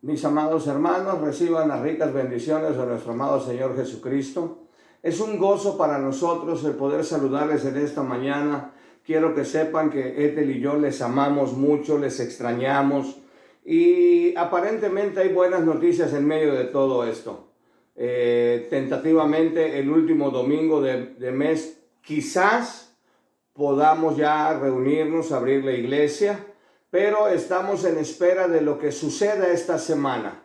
Mis amados hermanos, reciban las ricas bendiciones de nuestro amado Señor Jesucristo. Es un gozo para nosotros el poder saludarles en esta mañana. Quiero que sepan que Ethel y yo les amamos mucho, les extrañamos y aparentemente hay buenas noticias en medio de todo esto. Tentativamente el último domingo de mes quizás podamos ya reunirnos, abrir la iglesia, pero estamos en espera de lo que suceda esta semana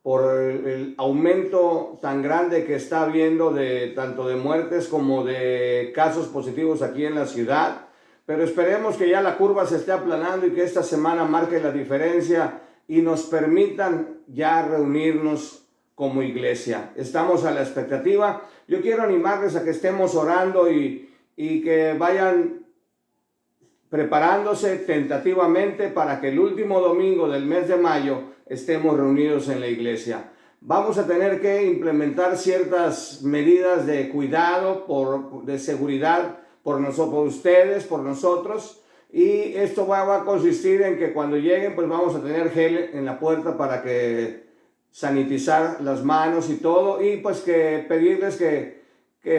por el aumento tan grande que está habiendo de tanto de muertes como de casos positivos aquí en la ciudad. Pero esperemos que ya la curva se esté aplanando y que esta semana marque la diferencia y nos permitan ya reunirnos como iglesia. Estamos a la expectativa. Yo quiero animarles a que estemos orando y que vayan preparándose tentativamente para que el último domingo del mes de mayo estemos reunidos en la iglesia. Vamos a tener que implementar ciertas medidas de cuidado, de seguridad por ustedes, por nosotros, y esto va a consistir en que cuando lleguen pues vamos a tener gel en la puerta para que sanitizar las manos y todo, y pues que pedirles que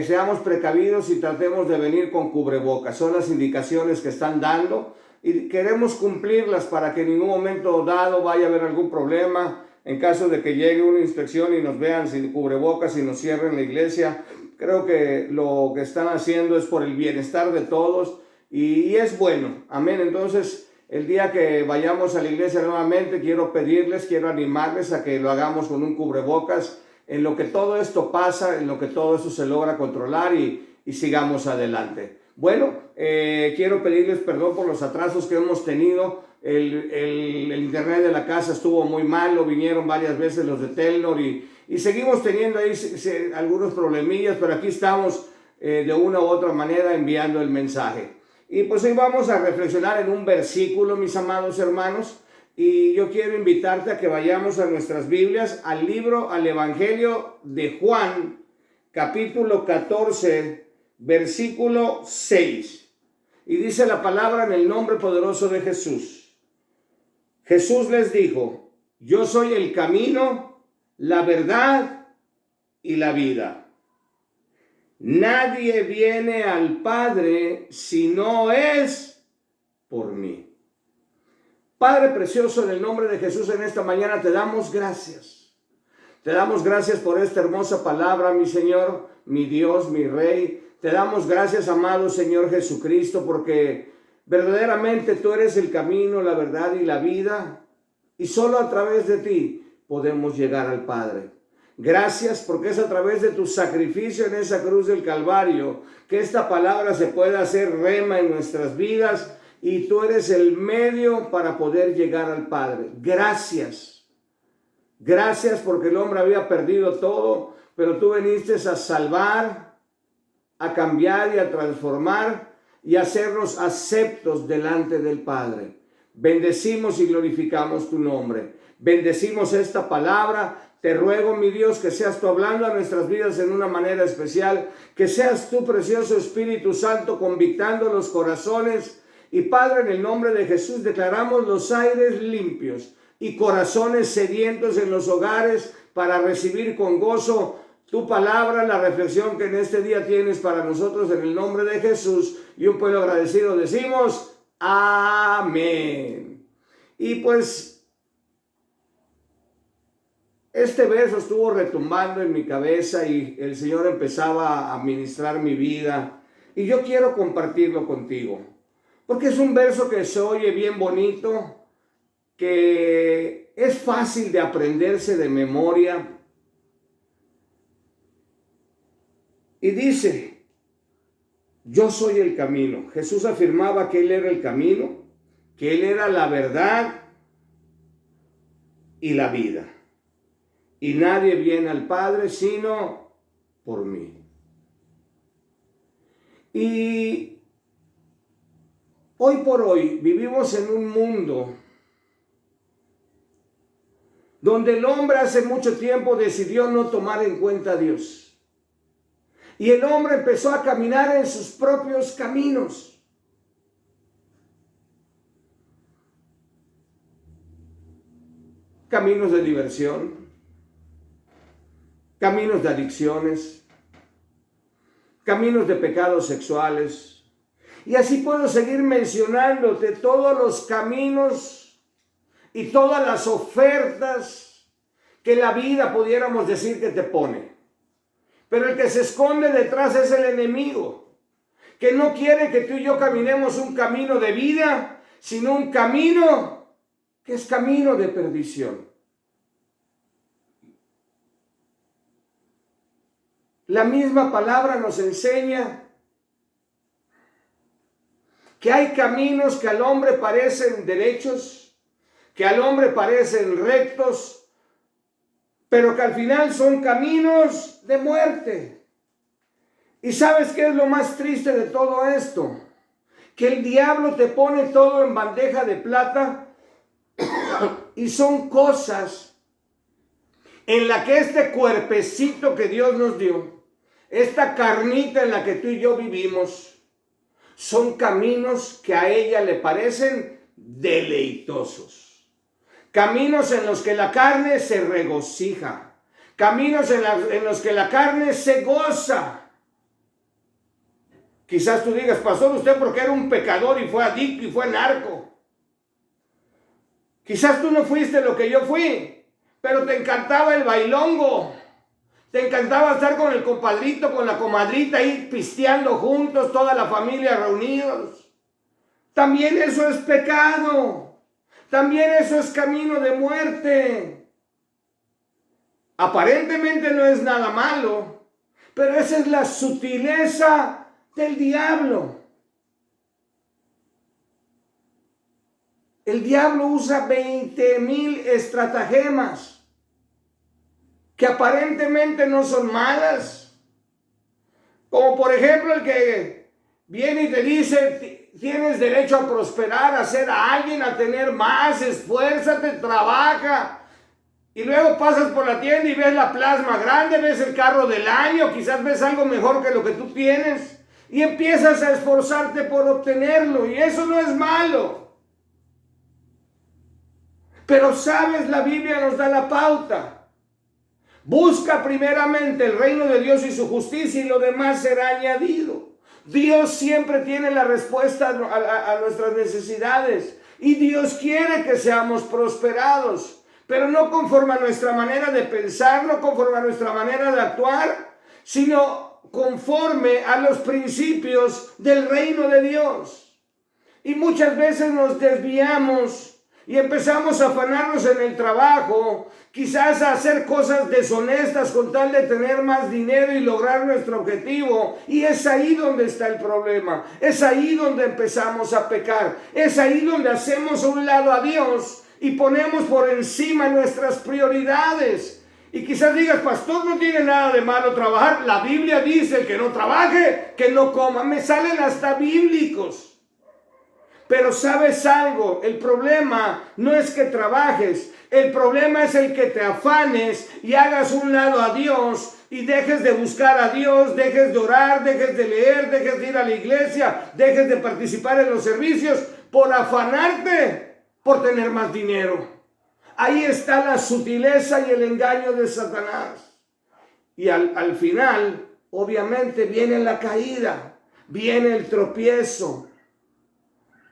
seamos precavidos y tratemos de venir con cubrebocas. Son las indicaciones que están dando y queremos cumplirlas para que en ningún momento dado vaya a haber algún problema. En caso de que llegue una inspección y nos vean sin cubrebocas y nos cierren la iglesia, creo que lo que están haciendo es por el bienestar de todos y es bueno. Amén. Entonces, el día que vayamos a la iglesia nuevamente, quiero animarles a que lo hagamos con un cubrebocas, en lo que todo esto pasa, en lo que todo esto se logra controlar y sigamos adelante. Bueno, quiero pedirles perdón por los atrasos que hemos tenido. El internet de la casa estuvo muy malo, vinieron varias veces los de Telnor y seguimos teniendo ahí algunos problemillas, pero aquí estamos de una u otra manera enviando el mensaje. Y pues hoy vamos a reflexionar en un versículo, mis amados hermanos. Y yo quiero invitarte a que vayamos a nuestras Biblias, al Evangelio de Juan, capítulo 14, versículo 6. Y dice la palabra en el nombre poderoso de Jesús. Jesús les dijo: yo soy el camino, la verdad y la vida. Nadie viene al Padre si no es por mí. Padre precioso, en el nombre de Jesús, en esta mañana te damos gracias. Te damos gracias por esta hermosa palabra, mi Señor, mi Dios, mi Rey. Te damos gracias, amado Señor Jesucristo, porque verdaderamente tú eres el camino, la verdad y la vida. Y solo a través de ti podemos llegar al Padre. Gracias porque es a través de tu sacrificio en esa cruz del Calvario que esta palabra se puede hacer rema en nuestras vidas. Y tú eres el medio para poder llegar al Padre. Gracias. Gracias porque el hombre había perdido todo, pero tú viniste a salvar, a cambiar y a transformar y a hacernos aceptos delante del Padre. Bendecimos y glorificamos tu nombre. Bendecimos esta palabra. Te ruego, mi Dios, que seas tú hablando a nuestras vidas en una manera especial, que seas tú, precioso Espíritu Santo, convictando los corazones. Y Padre, en el nombre de Jesús declaramos los aires limpios y corazones sedientos en los hogares para recibir con gozo tu palabra, la reflexión que en este día tienes para nosotros en el nombre de Jesús. Y un pueblo agradecido decimos amén. Y pues este verso estuvo retumbando en mi cabeza y el Señor empezaba a ministrar mi vida y yo quiero compartirlo contigo. Porque es un verso que se oye bien bonito, que es fácil de aprenderse de memoria. Y dice: yo soy el camino. Jesús afirmaba que Él era el camino, que Él era la verdad y la vida. Y nadie viene al Padre sino por mí. Y hoy por hoy vivimos en un mundo donde el hombre hace mucho tiempo decidió no tomar en cuenta a Dios. Y el hombre empezó a caminar en sus propios caminos. caminos de diversión, caminos de adicciones, caminos de pecados sexuales. Y así puedo seguir mencionándote todos los caminos y todas las ofertas que la vida pudiéramos decir que te pone. Pero el que se esconde detrás es el enemigo, que no quiere que tú y yo caminemos un camino de vida, sino un camino que es camino de perdición. La misma palabra nos enseña que hay caminos que al hombre parecen derechos, que al hombre parecen rectos, pero que al final son caminos de muerte. ¿Y sabes qué es lo más triste de todo esto? Que el diablo te pone todo en bandeja de plata y son cosas en la que este cuerpecito que Dios nos dio, esta carnita en la que tú y yo vivimos, son caminos que a ella le parecen deleitosos. Caminos en los que la carne se regocija. Caminos en los que la carne se goza. Quizás tú digas, pastor, usted porque era un pecador y fue adicto y fue narco. Quizás tú no fuiste lo que yo fui, pero te encantaba el bailongo. Te encantaba estar con el compadrito, con la comadrita, ir pisteando juntos, toda la familia reunidos. También eso es pecado. También eso es camino de muerte. Aparentemente no es nada malo, pero esa es la sutileza del diablo. El diablo usa 20,000 estratagemas que aparentemente no son malas. Como por ejemplo el que viene y te dice, tienes derecho a prosperar, a ser a alguien, a tener más, esfuérzate, trabaja. Y luego pasas por la tienda y ves la plasma grande, ves el carro del año, quizás ves algo mejor que lo que tú tienes. Y empiezas a esforzarte por obtenerlo. Y eso no es malo. Pero sabes, la Biblia nos da la pauta. Busca primeramente el reino de Dios y su justicia y lo demás será añadido. Dios siempre tiene la respuesta a nuestras necesidades. Y Dios quiere que seamos prosperados. Pero no conforme a nuestra manera de pensar, no conforme a nuestra manera de actuar, sino conforme a los principios del reino de Dios. Y muchas veces nos desviamos y empezamos a afanarnos en el trabajo, quizás a hacer cosas deshonestas con tal de tener más dinero y lograr nuestro objetivo. Y es ahí donde está el problema. Es ahí donde empezamos a pecar. Es ahí donde hacemos a un lado a Dios y ponemos por encima nuestras prioridades. Y quizás digas, pastor, no tiene nada de malo trabajar. La Biblia dice, el que no trabaje, que no coma. Me salen hasta bíblicos. Pero ¿sabes algo? El problema no es que trabajes. El problema es el que te afanes y hagas un lado a Dios y dejes de buscar a Dios, dejes de orar, dejes de leer, dejes de ir a la iglesia, dejes de participar en los servicios por afanarte por tener más dinero. Ahí está la sutileza y el engaño de Satanás. Y al final, obviamente, viene la caída, viene el tropiezo.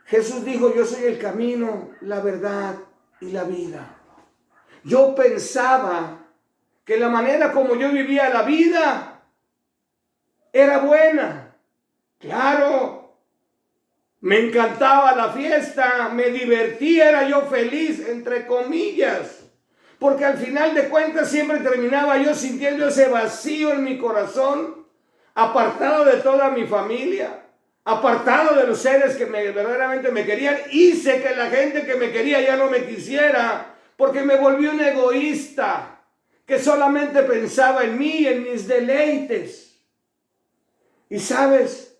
Jesús dijo, yo soy el camino, la verdad y la vida. Yo pensaba que la manera como yo vivía la vida era buena. Claro, me encantaba la fiesta, me divertía, era yo feliz, entre comillas. Porque al final de cuentas siempre terminaba yo sintiendo ese vacío en mi corazón, apartado de toda mi familia. Apartado de los seres que verdaderamente me querían. Hice que la gente que me quería ya no me quisiera, porque me volví un egoísta que solamente pensaba en mí y en mis deleites. Y sabes,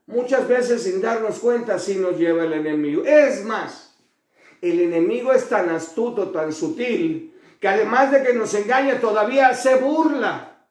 muchas veces sin darnos cuenta así nos lleva el enemigo. Es más, el enemigo es tan astuto, tan sutil, que además de que nos engaña todavía se burla.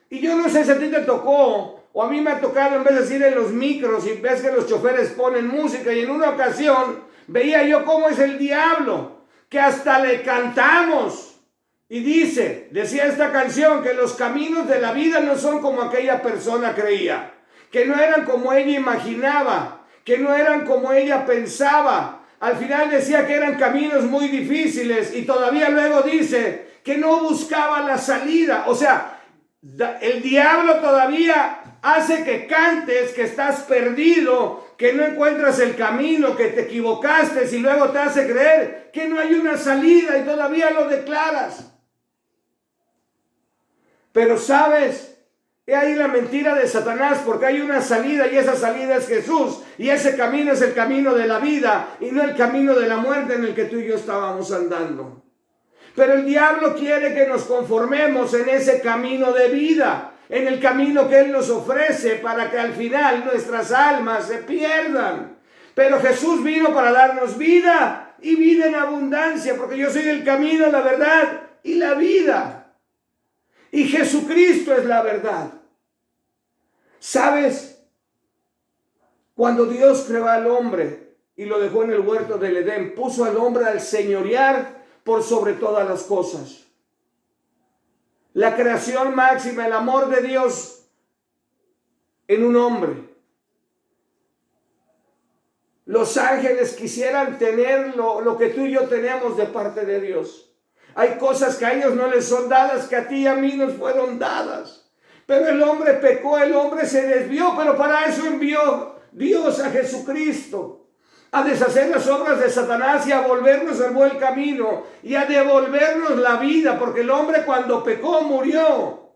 Y yo no sé si a ti te tocó, o a mí me ha tocado en vez de ir en los micros y ves que los choferes ponen música, y en una ocasión veía yo cómo es el diablo, que hasta le cantamos. Y decía esta canción, que los caminos de la vida no son como aquella persona creía, que no eran como ella imaginaba, que no eran como ella pensaba. Al final decía que eran caminos muy difíciles, y todavía luego dice que no buscaba la salida. O sea, el diablo todavía hace que cantes que estás perdido, que no encuentras el camino, que te equivocaste, y luego te hace creer que no hay una salida, y todavía lo declaras. Pero sabes, he ahí la mentira de Satanás, porque hay una salida, y esa salida es Jesús, y ese camino es el camino de la vida, y no el camino de la muerte en el que tú y yo estábamos andando. Pero el diablo quiere que nos conformemos en ese camino de vida, en el camino que Él nos ofrece, para que al final nuestras almas se pierdan. Pero Jesús vino para darnos vida, y vida en abundancia, porque yo soy el camino, la verdad y la vida. Y Jesucristo es la verdad. ¿Sabes? Cuando Dios creó al hombre y lo dejó en el huerto del Edén, puso al hombre al señorear por sobre todas las cosas. La creación máxima, el amor de Dios en un hombre. Los ángeles quisieran tener lo que tú y yo tenemos de parte de Dios. Hay cosas que a ellos no les son dadas, que a ti y a mí nos fueron dadas. Pero el hombre pecó, el hombre se desvió, pero para eso envió Dios a Jesucristo, a deshacer las obras de Satanás y a volvernos al buen camino y a devolvernos la vida, porque el hombre cuando pecó murió.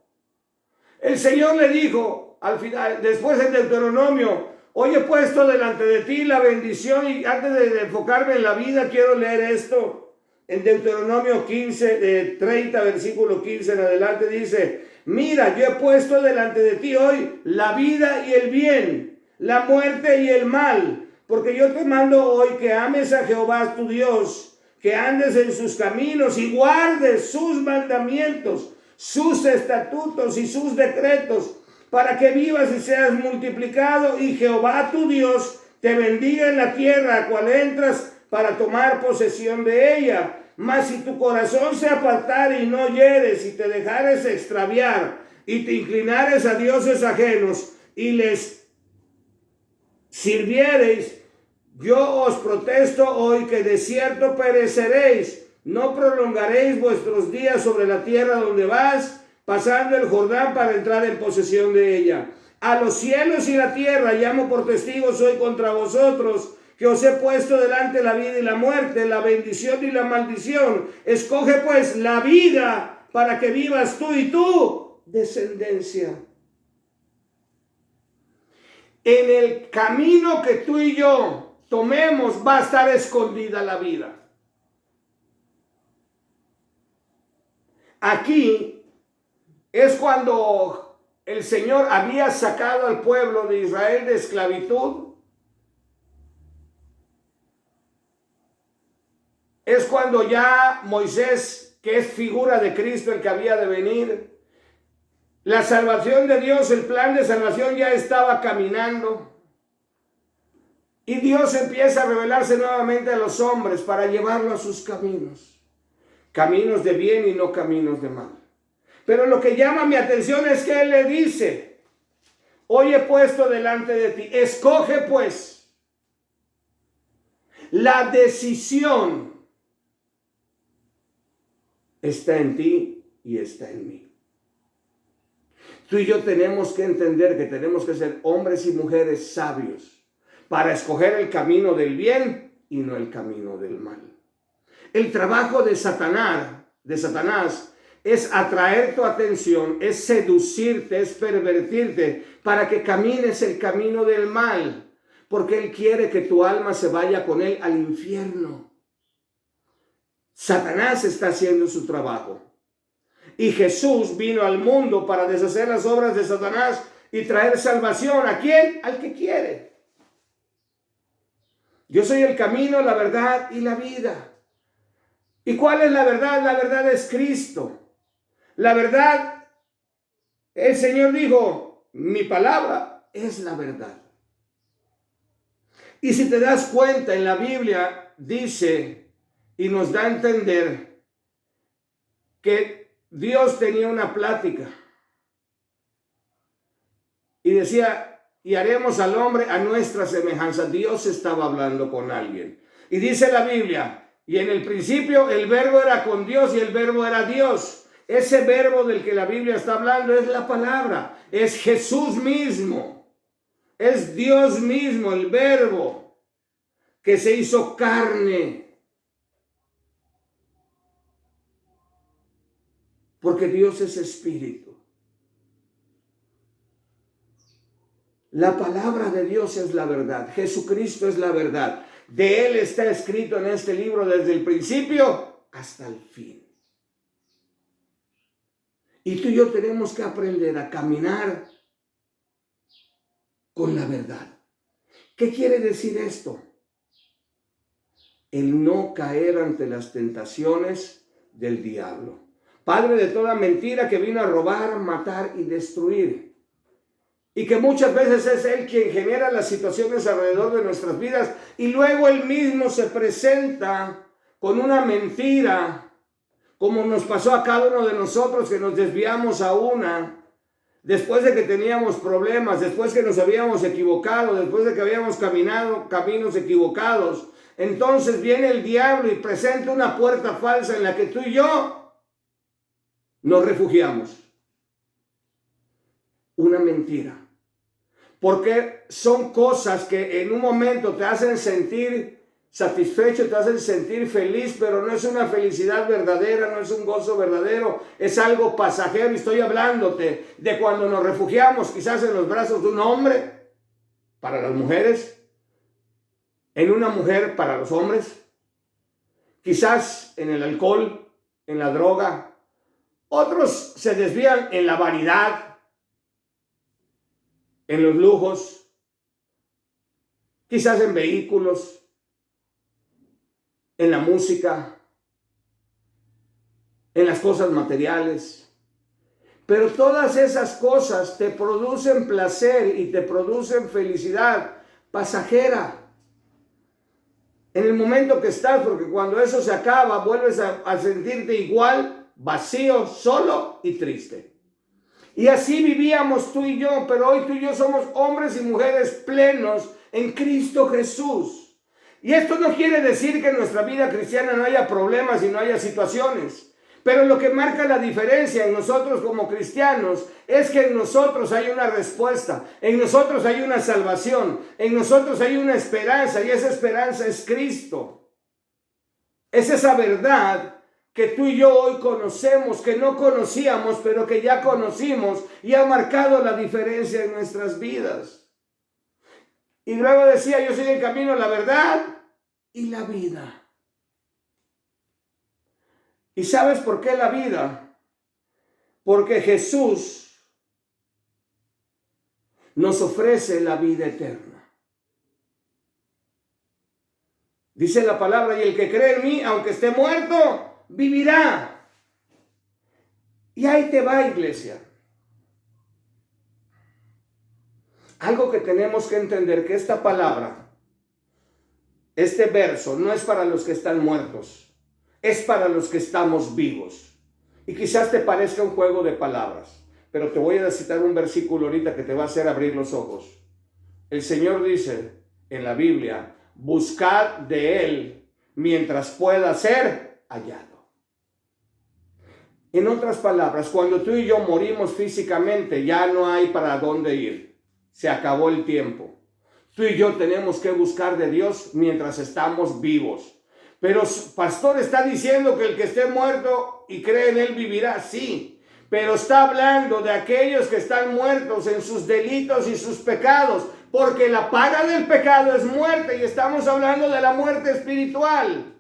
El Señor le dijo al final, después en Deuteronomio: hoy he puesto delante de ti la bendición. Y antes de enfocarme en la vida, quiero leer esto. En Deuteronomio 15, 30, versículo 15 en adelante dice: mira, yo he puesto delante de ti hoy la vida y el bien, la muerte y el mal, porque yo te mando hoy que ames a Jehová tu Dios, que andes en sus caminos y guardes sus mandamientos, sus estatutos y sus decretos, para que vivas y seas multiplicado, y Jehová tu Dios te bendiga en la tierra a cual entras para tomar posesión de ella. Mas si tu corazón se apartare y no oyeres, y te dejares extraviar, y te inclinares a dioses ajenos, y les sirviereis, yo os protesto hoy que de cierto pereceréis. No prolongaréis vuestros días sobre la tierra donde vas, pasando el Jordán para entrar en posesión de ella. A los cielos y la tierra llamo por testigos hoy contra vosotros, que os he puesto delante la vida y la muerte, la bendición y la maldición. Escoge pues la vida para que vivas tú y tu descendencia. En el camino que tú y yo tomemos va a estar escondida la vida. Aquí es cuando el Señor había sacado al pueblo de Israel de esclavitud. Es cuando ya Moisés, que es figura de Cristo, el que había de venir, la salvación de Dios, el plan de salvación ya estaba caminando. Y Dios empieza a revelarse nuevamente a los hombres para llevarlo a sus caminos. Caminos de bien y no caminos de mal. Pero lo que llama mi atención es que Él le dice: hoy he puesto delante de ti, escoge pues. La decisión está en ti y está en mí. Tú y yo tenemos que entender que tenemos que ser hombres y mujeres sabios para escoger el camino del bien y no el camino del mal. El trabajo de Satanás es atraer tu atención, es seducirte, es pervertirte para que camines el camino del mal, porque él quiere que tu alma se vaya con él al infierno. Satanás está haciendo su trabajo. Y Jesús vino al mundo para deshacer las obras de Satanás y traer salvación. ¿A quién? Al que quiere. Yo soy el camino, la verdad y la vida. ¿Y cuál es la verdad? La verdad es Cristo. La verdad, el Señor dijo: mi palabra es la verdad. Y si te das cuenta, en la Biblia dice y nos da a entender que Dios tenía una plática y decía, y haremos al hombre a nuestra semejanza. Dios estaba hablando con alguien. Y dice la Biblia, y en el principio el verbo era con Dios y el verbo era Dios. Ese verbo del que la Biblia está hablando es la palabra, es Jesús mismo, es Dios mismo, el verbo que se hizo carne. Porque Dios es espíritu. La palabra de Dios es la verdad. Jesucristo es la verdad. De Él está escrito en este libro desde el principio hasta el fin. Y tú y yo tenemos que aprender a caminar con la verdad. ¿Qué quiere decir esto? El no caer ante las tentaciones del diablo. Padre de toda mentira, que vino a robar, matar y destruir. Y que muchas veces es Él quien genera las situaciones alrededor de nuestras vidas. Y luego Él mismo se presenta con una mentira, como nos pasó a cada uno de nosotros, que nos desviamos a una, después de que teníamos problemas, después que nos habíamos equivocado, después de que habíamos caminado caminos equivocados. Entonces viene el diablo y presenta una puerta falsa en la que tú y yo nos refugiamos. Una mentira. Porque son cosas que en un momento te hacen sentir satisfecho, te hacen sentir feliz, pero no es una felicidad verdadera, no es un gozo verdadero, es algo pasajero. Y estoy hablándote de cuando nos refugiamos quizás en los brazos de un hombre para las mujeres, en una mujer para los hombres, quizás en el alcohol, en la droga. Otros se desvían en la vanidad, en los lujos, quizás en vehículos, en la música, en las cosas materiales. Pero todas esas cosas te producen placer y te producen felicidad pasajera. En el momento que estás, porque cuando eso se acaba, vuelves a sentirte igual, vacío, solo y triste. Y así vivíamos tú y yo, pero hoy tú y yo somos hombres y mujeres plenos en Cristo Jesús. Y esto no quiere decir que en nuestra vida cristiana no haya problemas y no haya situaciones. Pero lo que marca la diferencia en nosotros como cristianos es que en nosotros hay una respuesta, en nosotros hay una salvación, en nosotros hay una esperanza, y esa esperanza es Cristo. Es esa verdad que tú y yo hoy conocemos, que no conocíamos, pero que ya conocimos, y ha marcado la diferencia en nuestras vidas. Y luego decía, yo soy el camino, la verdad y la vida. ¿Y sabes por qué la vida? Porque Jesús nos ofrece la vida eterna. Dice la palabra, y el que cree en mí, aunque esté muerto, vivirá. Y ahí te va, iglesia. Algo que tenemos que entender, que esta palabra, este verso, no es para los que están muertos, es para los que estamos vivos. Y quizás te parezca un juego de palabras, pero te voy a citar un versículo ahorita que te va a hacer abrir los ojos. El Señor dice en la Biblia, buscad de Él mientras pueda ser hallado. En otras palabras, cuando tú y yo morimos físicamente, ya no hay para dónde ir. Se acabó el tiempo. Tú y yo tenemos que buscar de Dios mientras estamos vivos. Pero pastor está diciendo que el que esté muerto y cree en Él vivirá, sí. Pero está hablando de aquellos que están muertos en sus delitos y sus pecados. Porque la paga del pecado es muerte, y estamos hablando de la muerte espiritual.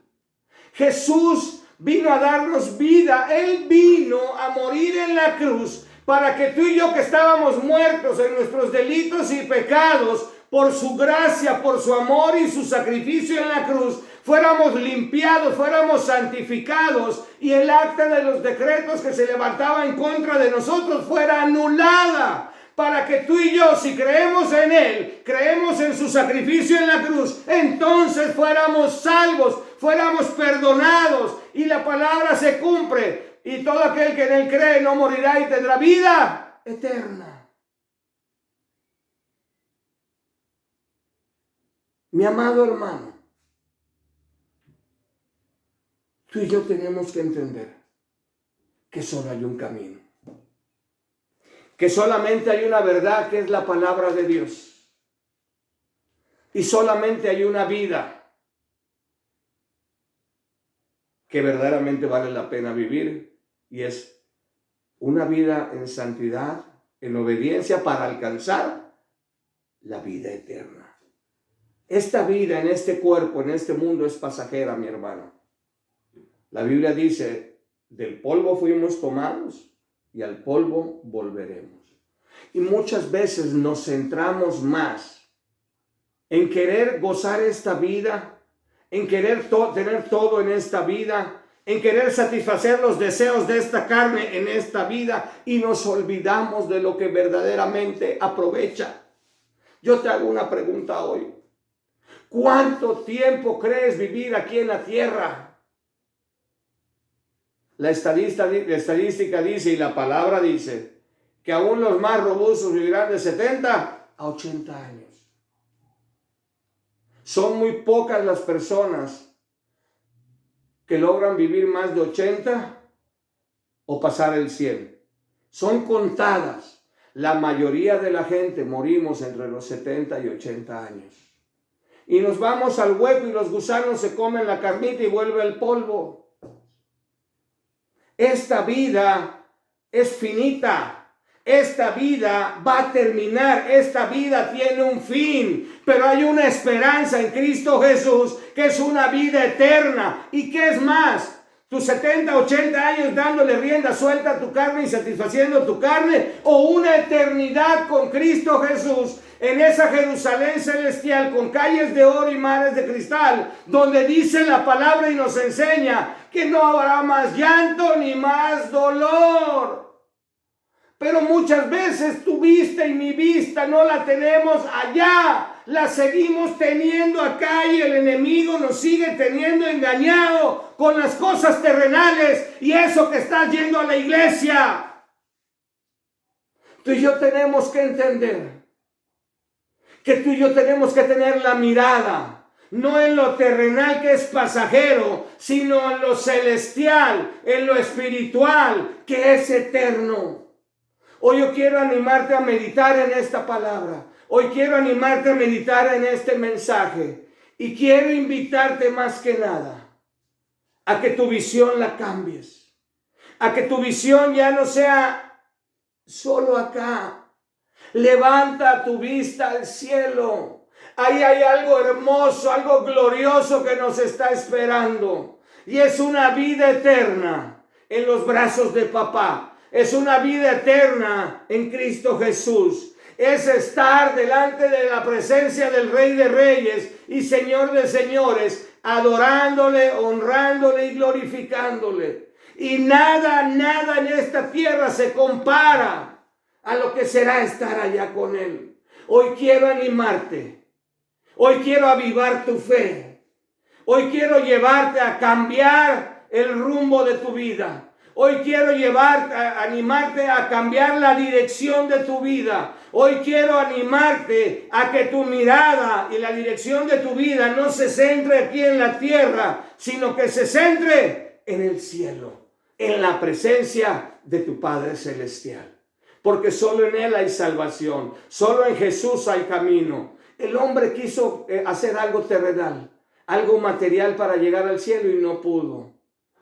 Jesús vino a darnos vida. Él vino a morir en la cruz para que tú y yo, que estábamos muertos en nuestros delitos y pecados, por su gracia, por su amor y su sacrificio en la cruz, fuéramos limpiados, fuéramos santificados, y el acta de los decretos que se levantaba en contra de nosotros fuera anulada, para que tú y yo, si creemos en Él, creemos en su sacrificio en la cruz, entonces fuéramos salvos, fuéramos perdonados y la palabra se cumple. Y todo aquel que en él cree no morirá y tendrá vida eterna. Mi amado hermano, tú y yo tenemos que entender que solo hay un camino. Que solamente hay una verdad, que es la palabra de Dios. Y solamente hay una vida que verdaderamente vale la pena vivir. Y es una vida en santidad, en obediencia, para alcanzar la vida eterna. Esta vida en este cuerpo, en este mundo, es pasajera, mi hermano. La Biblia dice, del polvo fuimos tomados y al polvo volveremos. Y muchas veces nos centramos más en querer gozar esta vida, en querer tener todo en esta vida, en querer satisfacer los deseos de esta carne en esta vida, y nos olvidamos de lo que verdaderamente aprovecha. Yo te hago una pregunta hoy. ¿Cuánto tiempo crees vivir aquí en la tierra? La estadística dice, y la palabra dice, que aún los más robustos vivirán de 70 a 80 años. Son muy pocas las personas que logran vivir más de 80 o pasar el 100. Son contadas. La mayoría de la gente morimos entre los 70 y 80 años. Y nos vamos al hueco y los gusanos se comen la carnita y vuelve al polvo. Esta vida es finita. Esta vida va a terminar. Esta vida tiene un fin. Pero hay una esperanza en Cristo Jesús, que es una vida eterna. ¿Y qué es más? Tus 70, 80 años dándole rienda suelta a tu carne y satisfaciendo tu carne, o una eternidad con Cristo Jesús en esa Jerusalén celestial con calles de oro y mares de cristal, donde dice la palabra y nos enseña que no habrá más llanto ni más dolor. Pero muchas veces tu vista y mi vista no la tenemos allá, la seguimos teniendo acá, y el enemigo nos sigue teniendo engañado con las cosas terrenales y eso que estás yendo a la iglesia. Tú y yo tenemos que entender que tú y yo tenemos que tener la mirada no en lo terrenal, que es pasajero, sino en lo celestial, en lo espiritual, que es eterno. Hoy yo quiero animarte a meditar en esta palabra. Hoy quiero animarte a meditar en este mensaje. Y quiero invitarte más que nada a que tu visión la cambies. A que tu visión ya no sea solo acá. Levanta tu vista al cielo. Ahí hay algo hermoso, algo glorioso que nos está esperando. Y es una vida eterna en los brazos de papá. Es una vida eterna en Cristo Jesús. Es estar delante de la presencia del Rey de Reyes y Señor de Señores, adorándole, honrándole y glorificándole. Y nada en esta tierra se compara a lo que será estar allá con Él. Hoy quiero animarte. Hoy quiero avivar tu fe. Hoy quiero llevarte a cambiar el rumbo de tu vida. Hoy quiero animarte a cambiar la dirección de tu vida. Hoy quiero animarte a que tu mirada y la dirección de tu vida no se centre aquí en la tierra, sino que se centre en el cielo, en la presencia de tu Padre Celestial. Porque solo en Él hay salvación, solo en Jesús hay camino. El hombre quiso hacer algo terrenal, algo material para llegar al cielo y no pudo.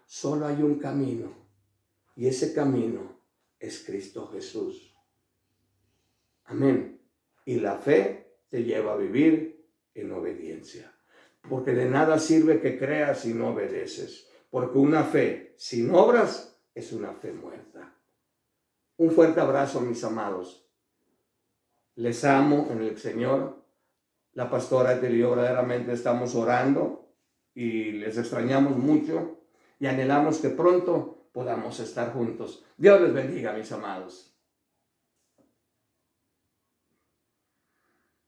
Solo hay un camino. Y ese camino es Cristo Jesús. Amén. Y la fe te lleva a vivir en obediencia. Porque de nada sirve que creas si no obedeces. Porque una fe sin obras es una fe muerta. Un fuerte abrazo, mis amados. Les amo en el Señor. La pastora y yo verdaderamente estamos orando y les extrañamos mucho y anhelamos que pronto podamos estar juntos. Dios les bendiga, mis amados.